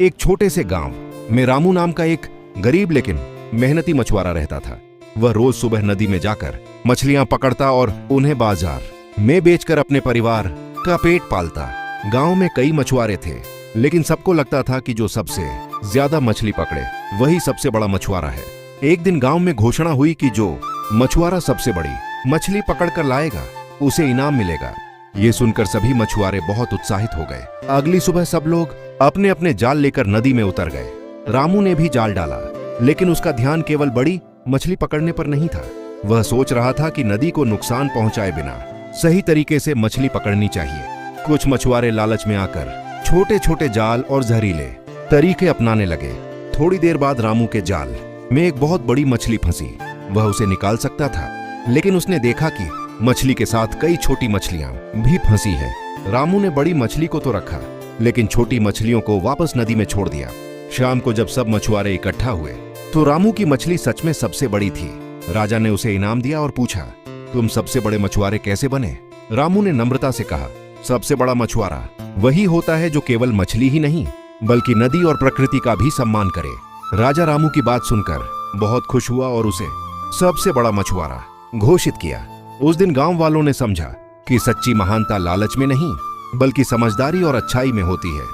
एक छोटे से गांव में रामू नाम का एक गरीब लेकिन मेहनती मछुआरा रहता था। वह रोज सुबह नदी में जाकर मछलियां पकड़ता और उन्हें बाजार में बेचकर अपने परिवार का पेट पालता। गांव में कई मछुआरे थे, लेकिन सबको लगता था कि जो सबसे ज्यादा मछली पकड़े वही सबसे बड़ा मछुआरा है। एक दिन गांव में घोषणा हुई कि जो मछुआरा सबसे बड़ी मछली पकड़कर लाएगा उसे इनाम मिलेगा। ये सुनकर सभी मछुआरे बहुत उत्साहित हो गए। अगली सुबह सब लोग अपने अपने जाल लेकर नदी में उतर गए। रामू ने भी जाल डाला, लेकिन उसका ध्यान केवल बड़ी मछली पकड़ने पर नहीं था। वह सोच रहा था कि नदी को नुकसान पहुंचाए बिना सही तरीके से मछली पकड़नी चाहिए। कुछ मछुआरे लालच में आकर छोटे छोटे जाल और जहरीले तरीके अपनाने लगे। थोड़ी देर बाद रामू के जाल में एक बहुत बड़ी मछली फंसी। वह उसे निकाल सकता था, लेकिन उसने देखा कि मछली के साथ कई छोटी मछलियां भी फंसी है। रामू ने बड़ी मछली को तो रखा, लेकिन छोटी मछलियों को वापस नदी में छोड़ दिया। शाम को जब सब मछुआरे इकट्ठा हुए तो रामू की मछली सच में सबसे बड़ी थी। राजा ने उसे इनाम दिया और पूछा, तुम सबसे बड़े मछुआरे कैसे बने? रामू ने नम्रता से कहा, सबसे बड़ा मछुआरा वही होता है जो केवल मछली ही नहीं बल्कि नदी और प्रकृति का भी सम्मान करे। राजा रामू की बात सुनकर बहुत खुश हुआ और उसे सबसे बड़ा मछुआरा घोषित किया। उस दिन गांव वालों ने समझा कि सच्ची महानता लालच में नहीं बल्कि समझदारी और अच्छाई में होती है।